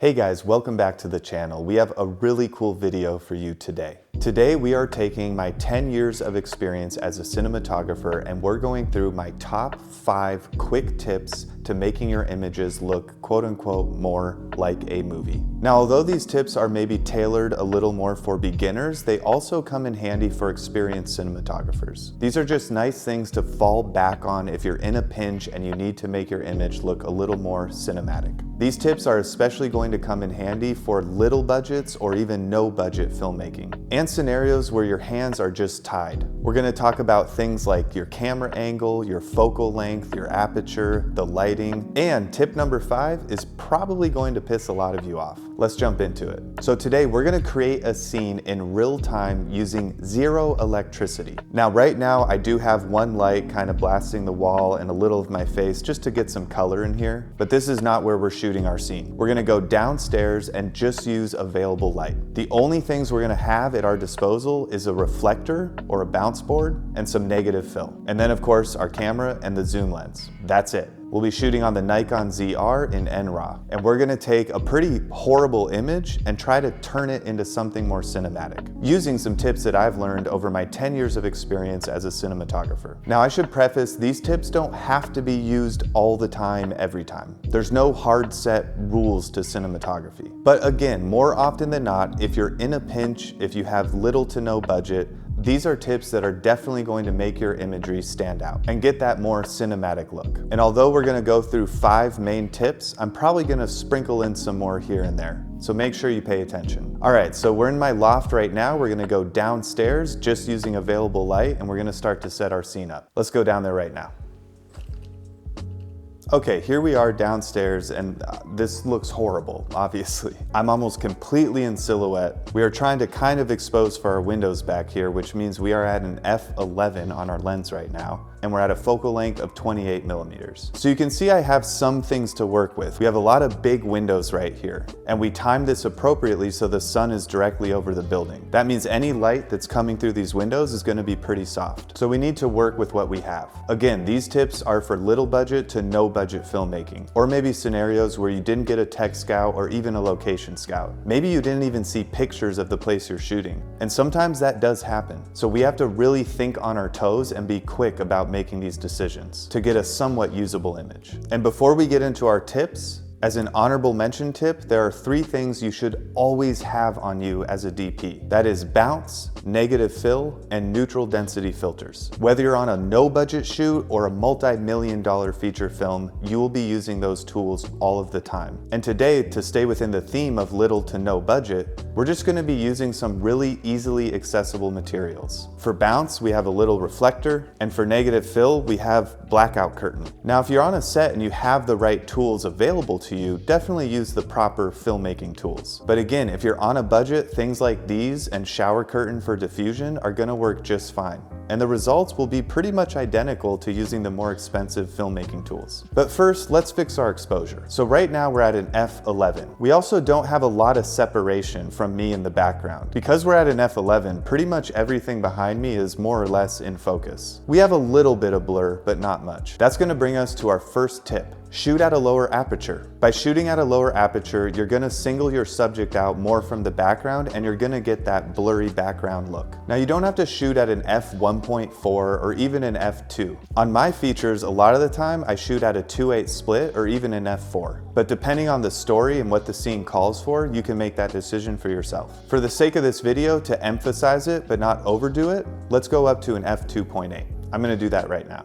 Hey guys, welcome back to the channel. We have a really cool video for you today. Today we are taking my 10 years of experience as a cinematographer and we're going through my top 5 quick tips to making your images look quote unquote more like a movie. Now, although these tips are maybe tailored a little more for beginners, they also come in handy for experienced cinematographers. These are just nice things to fall back on if you're in a pinch and you need to make your image look a little more cinematic. These tips are especially going to come in handy for little budgets or even no budget filmmaking, and scenarios where your hands are just tied. We're going to talk about things like your camera angle, your focal length, your aperture, the lighting, and tip number 5 is probably going to piss a lot of you off. Let's jump into it. So today we're going to create a scene in real time using 0 electricity. Now right now I do have one light kind of blasting the wall and a little of my face just to get some color in here, but this is not where we're shooting our scene. We're going to go downstairs and just use available light. The only things we're going to have at our disposal is a reflector or a bounce board and some negative fill. And then of course our camera and the zoom lens. That's it. We'll be shooting on the Nikon ZR in NRAW, and we're gonna take a pretty horrible image and try to turn it into something more cinematic, using some tips that I've learned over my 10 years of experience as a cinematographer. Now, I should preface, these tips don't have to be used all the time, every time. There's no hard set rules to cinematography. But again, more often than not, if you're in a pinch, if you have little to no budget, these are tips that are definitely going to make your imagery stand out and get that more cinematic look. And although we're gonna go through 5 main tips, I'm probably gonna sprinkle in some more here and there. So make sure you pay attention. All right, so we're in my loft right now. We're gonna go downstairs just using available light and we're gonna start to set our scene up. Let's go down there right now. Okay, here we are downstairs and this looks horrible, obviously. I'm almost completely in silhouette. We are trying to kind of expose for our windows back here, which means we are at an f11 on our lens right now, and we're at a focal length of 28 millimeters. So you can see I have some things to work with. We have a lot of big windows right here, and we timed this appropriately so the sun is directly over the building. That means any light that's coming through these windows is gonna be pretty soft. So we need to work with what we have. Again, these tips are for little budget to no budget filmmaking, or maybe scenarios where you didn't get a tech scout or even a location scout. Maybe you didn't even see pictures of the place you're shooting, and sometimes that does happen. So we have to really think on our toes and be quick about making these decisions to get a somewhat usable image. And before we get into our tips, as an honorable mention tip, there are 3 things you should always have on you as a DP. That is bounce, negative fill, and neutral density filters. Whether you're on a no budget shoot or a multi-million-dollar feature film, you will be using those tools all of the time. And today, to stay within the theme of little to no budget, we're just gonna be using some really easily accessible materials. For bounce, we have a little reflector, and for negative fill, we have blackout curtain. Now, if you're on a set and you have the right tools available to you, definitely use the proper filmmaking tools. But again, if you're on a budget, things like these and shower curtain for diffusion are gonna work just fine. And the results will be pretty much identical to using the more expensive filmmaking tools. But first, let's fix our exposure. So right now we're at an f11. We also don't have a lot of separation from me in the background. Because we're at an f11, pretty much everything behind me is more or less in focus. We have a little bit of blur, but not much. That's gonna bring us to our first tip. Shoot at a lower aperture. By shooting at a lower aperture, you're gonna single your subject out more from the background and you're gonna get that blurry background look. Now, you don't have to shoot at an f1.4 or even an f2. On my features, a lot of the time I shoot at a 2/8 split or even an f4. But depending on the story and what the scene calls for, you can make that decision for yourself. For the sake of this video, to emphasize it but not overdo it, let's go up to an f2.8. I'm gonna do that right now.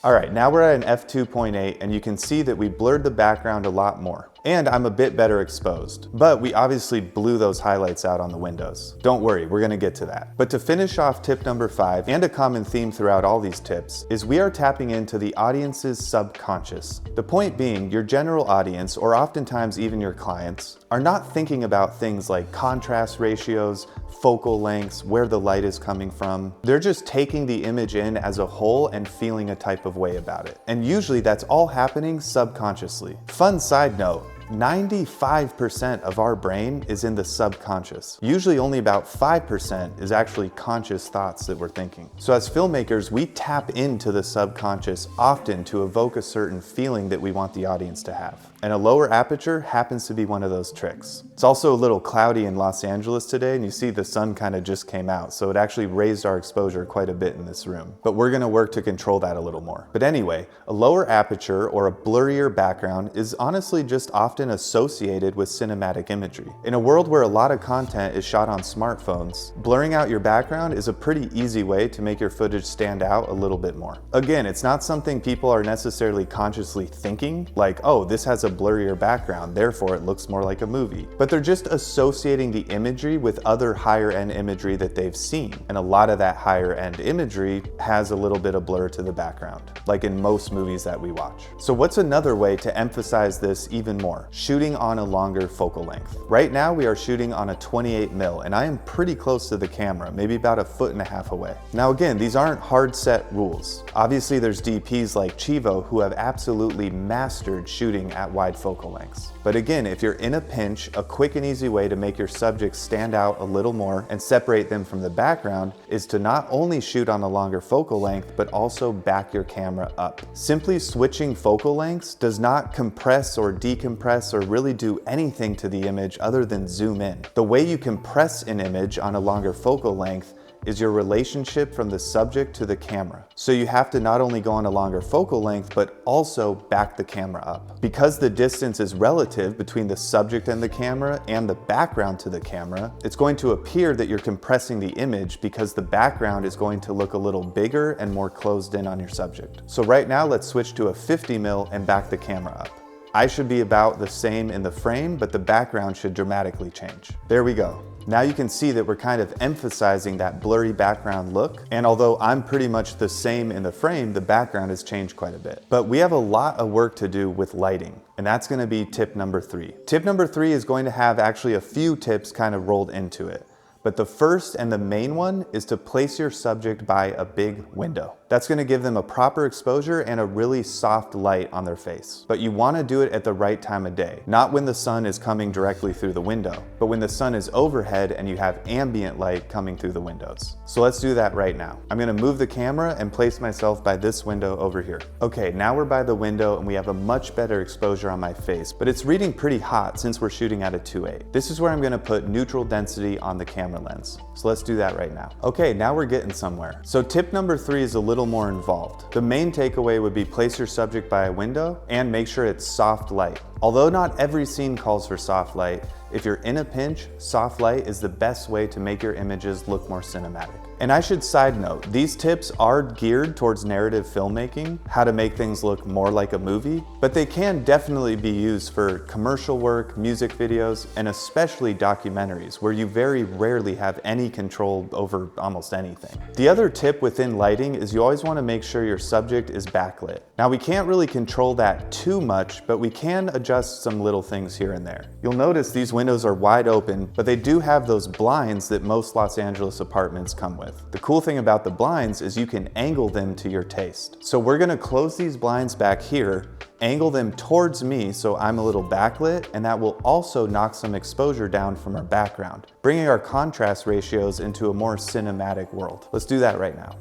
All right, now we're at an f2.8 and you can see that we blurred the background a lot more. And I'm a bit better exposed, but we obviously blew those highlights out on the windows. Don't worry, we're gonna get to that. But to finish off tip number 5, and a common theme throughout all these tips, is we are tapping into the audience's subconscious. The point being, your general audience, or oftentimes even your clients, are not thinking about things like contrast ratios, focal lengths, where the light is coming from. They're just taking the image in as a whole and feeling a type of way about it. And usually that's all happening subconsciously. Fun side note, 95% of our brain is in the subconscious. Usually only about 5% is actually conscious thoughts that we're thinking. So as filmmakers, we tap into the subconscious often to evoke a certain feeling that we want the audience to have. And a lower aperture happens to be one of those tricks. It's also a little cloudy in Los Angeles today, and you see the sun kind of just came out, so it actually raised our exposure quite a bit in this room. But we're gonna work to control that a little more. But anyway, a lower aperture or a blurrier background is honestly just often associated with cinematic imagery. In a world where a lot of content is shot on smartphones, blurring out your background is a pretty easy way to make your footage stand out a little bit more. Again, it's not something people are necessarily consciously thinking, like, oh, this has a blurrier background, therefore it looks more like a movie. But they're just associating the imagery with other higher end imagery that they've seen. And a lot of that higher end imagery has a little bit of blur to the background, like in most movies that we watch. So what's another way to emphasize this even more? Shooting on a longer focal length. Right now we are shooting on a 28mm, and I am pretty close to the camera, maybe about 1.5 feet away. Now again, these aren't hard set rules. Obviously there's DPs like Chivo who have absolutely mastered shooting at wide focal lengths. But again, if you're in a pinch, a quick and easy way to make your subjects stand out a little more and separate them from the background is to not only shoot on a longer focal length, but also back your camera up. Simply switching focal lengths does not compress or decompress or really do anything to the image other than zoom in. The way you compress an image on a longer focal length is your relationship from the subject to the camera. So you have to not only go on a longer focal length, but also back the camera up. Because the distance is relative between the subject and the camera and the background to the camera, it's going to appear that you're compressing the image because the background is going to look a little bigger and more closed in on your subject. So right now, let's switch to a 50mm and back the camera up. I should be about the same in the frame, but the background should dramatically change. There we go. Now you can see that we're kind of emphasizing that blurry background look. And although I'm pretty much the same in the frame, the background has changed quite a bit. But we have a lot of work to do with lighting. And that's gonna be tip number 3. Tip number 3 is going to have actually a few tips kind of rolled into it. But the first and the main one is to place your subject by a big window. That's gonna give them a proper exposure and a really soft light on their face. But you wanna do it at the right time of day. Not when the sun is coming directly through the window, but when the sun is overhead and you have ambient light coming through the windows. So let's do that right now. I'm gonna move the camera and place myself by this window over here. Okay, now we're by the window and we have a much better exposure on my face, but it's reading pretty hot since we're shooting at a 2.8. This is where I'm gonna put neutral density on the camera lens. So let's do that right now. Okay, now we're getting somewhere. So tip number 3 is a little more involved. The main takeaway would be place your subject by a window and make sure it's soft light. Although not every scene calls for soft light, if you're in a pinch, soft light is the best way to make your images look more cinematic. And I should side note, these tips are geared towards narrative filmmaking, how to make things look more like a movie, but they can definitely be used for commercial work, music videos, and especially documentaries, where you very rarely have any control over almost anything. The other tip within lighting is you always want to make sure your subject is backlit. Now we can't really control that too much, but we can adjust some little things here and there. You'll notice these windows are wide open, but they do have those blinds that most Los Angeles apartments come with. The cool thing about the blinds is you can angle them to your taste. So we're gonna close these blinds back here, angle them towards me so I'm a little backlit, and that will also knock some exposure down from our background, bringing our contrast ratios into a more cinematic world. Let's do that right now.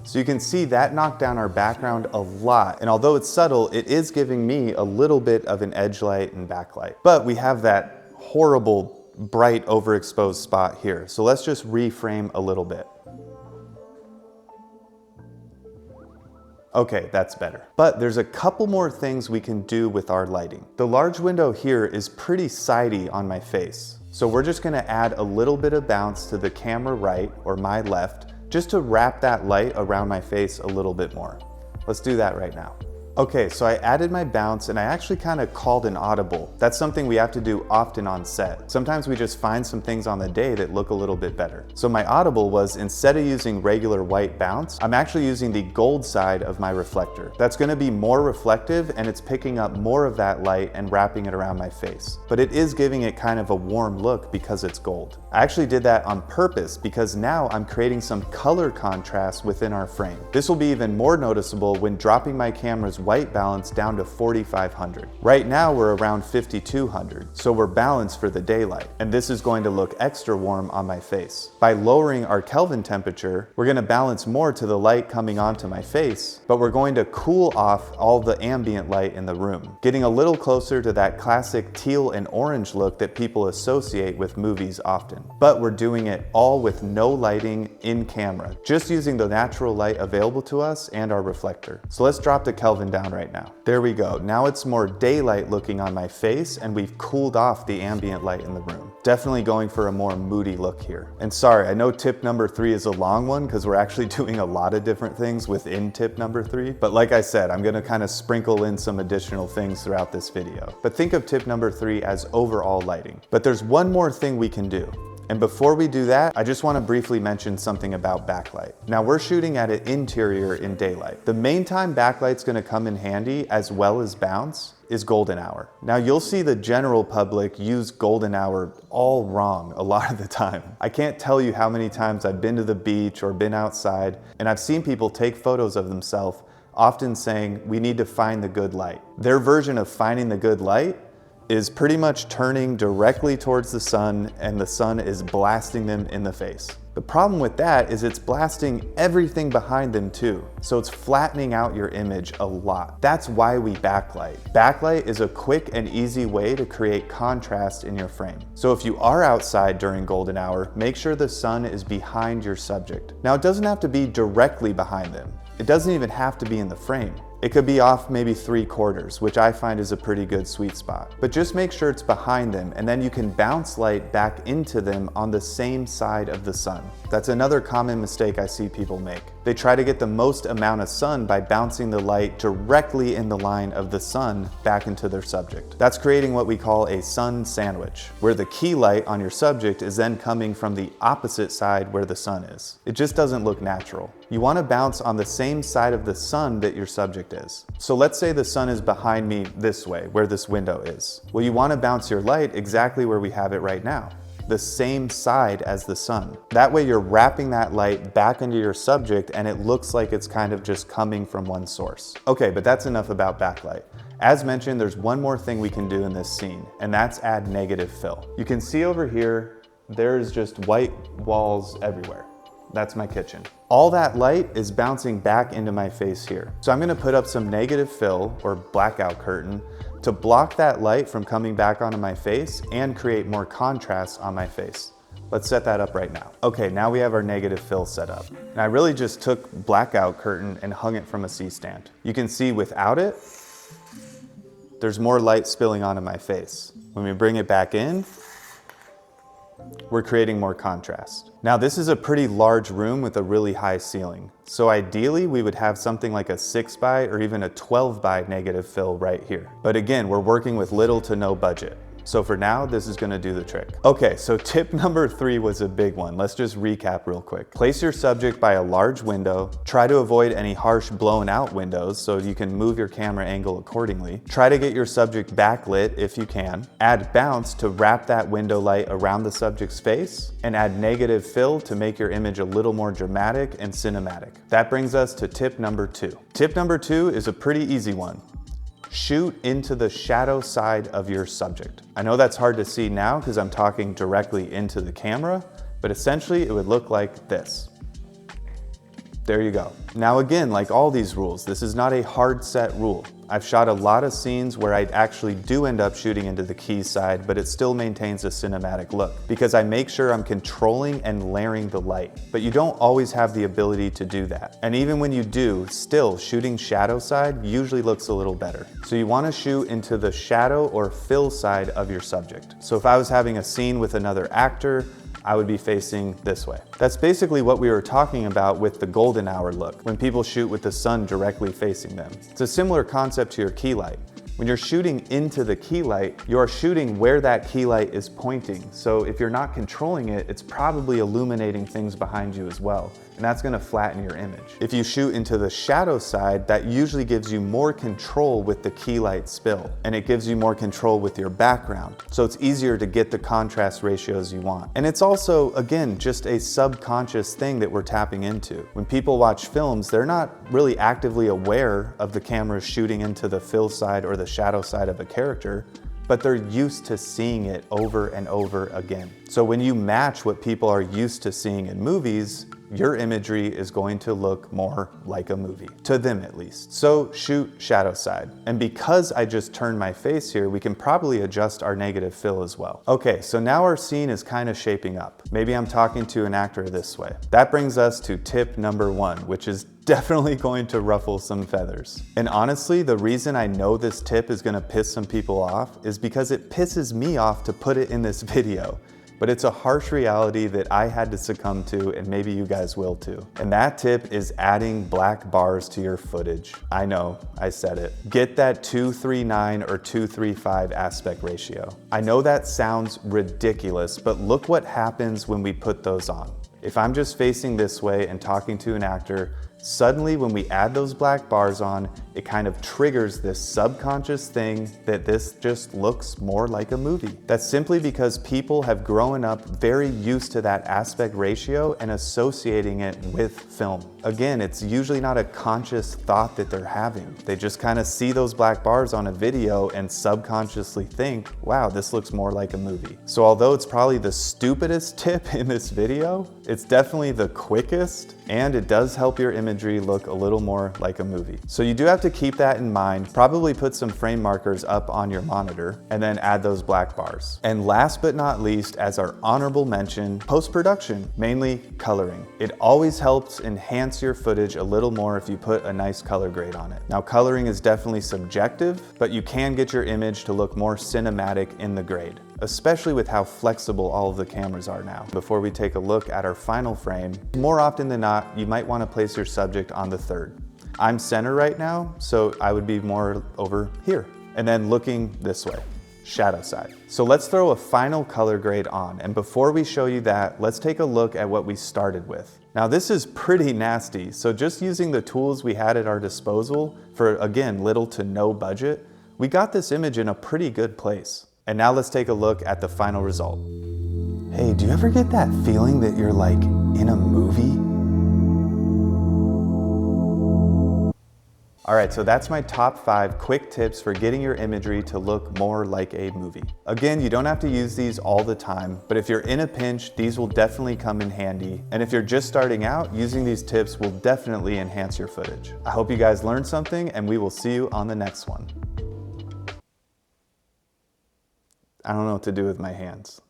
So you can see that knocked down our background a lot. And although it's subtle, it is giving me a little bit of an edge light and backlight. But we have that horrible, bright, overexposed spot here. So let's just reframe a little bit. Okay, that's better. But there's a couple more things we can do with our lighting. The large window here is pretty sidey on my face. So we're just gonna add a little bit of bounce to the camera right, or my left, just to wrap that light around my face a little bit more. Let's do that right now. Okay, so I added my bounce and I actually kind of called an audible. That's something we have to do often on set. Sometimes we just find some things on the day that look a little bit better. So my audible was, instead of using regular white bounce, I'm actually using the gold side of my reflector. That's gonna be more reflective and it's picking up more of that light and wrapping it around my face. But it is giving it kind of a warm look because it's gold. I actually did that on purpose because now I'm creating some color contrast within our frame. This will be even more noticeable when dropping my camera's white balance down to 4500. Right now we're around 5200, so we're balanced for the daylight, and this is going to look extra warm on my face. By lowering our Kelvin temperature, we're going to balance more to the light coming onto my face, but we're going to cool off all the ambient light in the room, getting a little closer to that classic teal and orange look that people associate with movies often. But we're doing it all with no lighting in camera, just using the natural light available to us and our reflector. So let's drop the Kelvin down right now. There we go. Now it's more daylight looking on my face and we've cooled off the ambient light in the room. Definitely going for a more moody look here. And sorry, I know tip number 3 is a long one because we're actually doing a lot of different things within tip number 3. But like I said, I'm gonna kind of sprinkle in some additional things throughout this video. But think of tip number 3 as overall lighting. But there's one more thing we can do. And before we do that, I just want to briefly mention something about backlight. Now we're shooting at an interior in daylight. The main time backlight's going to come in handy, as well as bounce, is golden hour. Now you'll see the general public use golden hour all wrong a lot of the time. I can't tell you how many times I've been to the beach or been outside, and I've seen people take photos of themselves, often saying, we need to find the good light. Their version of finding the good light is pretty much turning directly towards the sun and the sun is blasting them in the face. The problem with that is it's blasting everything behind them too, so it's flattening out your image a lot. That's why we backlight. Backlight is a quick and easy way to create contrast in your frame. So if you are outside during golden hour, make sure the sun is behind your subject. Now it doesn't have to be directly behind them. It doesn't even have to be in the frame. It could be off maybe 3/4, which I find is a pretty good sweet spot. But just make sure it's behind them, and then you can bounce light back into them on the same side of the sun. That's another common mistake I see people make. They try to get the most amount of sun by bouncing the light directly in the line of the sun back into their subject. That's creating what we call a sun sandwich, where the key light on your subject is then coming from the opposite side where the sun is. It just doesn't look natural. You want to bounce on the same side of the sun that your subject is. So let's say the sun is behind me this way, where this window is. Well, you want to bounce your light exactly where we have it right now, the same side as the sun. That way you're wrapping that light back into your subject and it looks like it's kind of just coming from one source. Okay, but that's enough about backlight. As mentioned, there's one more thing we can do in this scene, and that's add negative fill. You can see over here, there's just white walls everywhere. That's my kitchen. All that light is bouncing back into my face here. So I'm gonna put up some negative fill or blackout curtain to block that light from coming back onto my face and create more contrast on my face. Let's set that up right now. Okay, now we have our negative fill set up. And I really just took blackout curtain and hung it from a C-stand. You can see without it, there's more light spilling onto my face. When we bring it back in, we're creating more contrast. Now this is a pretty large room with a really high ceiling. So ideally we would have something like a 6x or even a 12x negative fill right here. But again, we're working with little to no budget. So for now, this is gonna do the trick. Okay, so tip number 3 was a big one. Let's just recap real quick. Place your subject by a large window. Try to avoid any harsh blown out windows so you can move your camera angle accordingly. Try to get your subject backlit if you can. Add bounce to wrap that window light around the subject's face, and add negative fill to make your image a little more dramatic and cinematic. That brings us to tip number 2. Tip number 2 is a pretty easy one. Shoot into the shadow side of your subject. I know that's hard to see now because I'm talking directly into the camera, but essentially it would look like this. There you go. Now again, like all these rules, this is not a hard set rule. I've shot a lot of scenes where I actually do end up shooting into the key side, but it still maintains a cinematic look because I make sure I'm controlling and layering the light. But you don't always have the ability to do that. And even when you do, still shooting shadow side usually looks a little better. So you want to shoot into the shadow or fill side of your subject. So if I was having a scene with another actor, I would be facing this way. That's basically what we were talking about with the golden hour look, when people shoot with the sun directly facing them. It's a similar concept to your key light. When you're shooting into the key light, you're shooting where that key light is pointing. So if you're not controlling it, it's probably illuminating things behind you as well. And that's gonna flatten your image. If you shoot into the shadow side, that usually gives you more control with the key light spill, and it gives you more control with your background. So it's easier to get the contrast ratios you want. And it's also, again, just a subconscious thing that we're tapping into. When people watch films, they're not really actively aware of the camera shooting into the fill side or the shadow side of a character, but they're used to seeing it over and over again. So when you match what people are used to seeing in movies, your imagery is going to look more like a movie, to them at least. So shoot shadow side. And because I just turned my face here, we can probably adjust our negative fill as well. Okay, so now our scene is kind of shaping up. Maybe I'm talking to an actor this way. That brings us to tip number 1, which is definitely going to ruffle some feathers. And honestly, the reason I know this tip is gonna piss some people off is because it pisses me off to put it in this video. But it's a harsh reality that I had to succumb to, and maybe you guys will too. And that tip is adding black bars to your footage. I know, I said it. Get that 2:3:9 or 2:3:5 aspect ratio. I know that sounds ridiculous, but look what happens when we put those on. If I'm just facing this way and talking to an actor, suddenly when we add those black bars on, it kind of triggers this subconscious thing that this just looks more like a movie. That's simply because people have grown up very used to that aspect ratio and associating it with film. Again, it's usually not a conscious thought that they're having. They just kind of see those black bars on a video and subconsciously think, wow, this looks more like a movie. So although it's probably the stupidest tip in this video, it's definitely the quickest, and it does help your imagery look a little more like a movie. So you do have to keep that in mind. Probably put some frame markers up on your monitor and then add those black bars. And last but not least, as our honorable mention, post-production, mainly coloring. It always helps enhance your footage a little more if you put a nice color grade on it. Now, coloring is definitely subjective, but you can get your image to look more cinematic in the grade, especially with how flexible all of the cameras are now. Before we take a look at our final frame, more often than not, you might want to place your subject on the third. I'm center right now, so I would be more over here. And then looking this way, shadow side. So let's throw a final color grade on. And before we show you that, let's take a look at what we started with. Now this is pretty nasty. So just using the tools we had at our disposal for, again, little to no budget, we got this image in a pretty good place. And now let's take a look at the final result. Hey, do you ever get that feeling that you're like in a movie? All right, so that's my top 5 quick tips for getting your imagery to look more like a movie. Again, you don't have to use these all the time, but if you're in a pinch, these will definitely come in handy. And if you're just starting out, using these tips will definitely enhance your footage. I hope you guys learned something, and we will see you on the next one. I don't know what to do with my hands.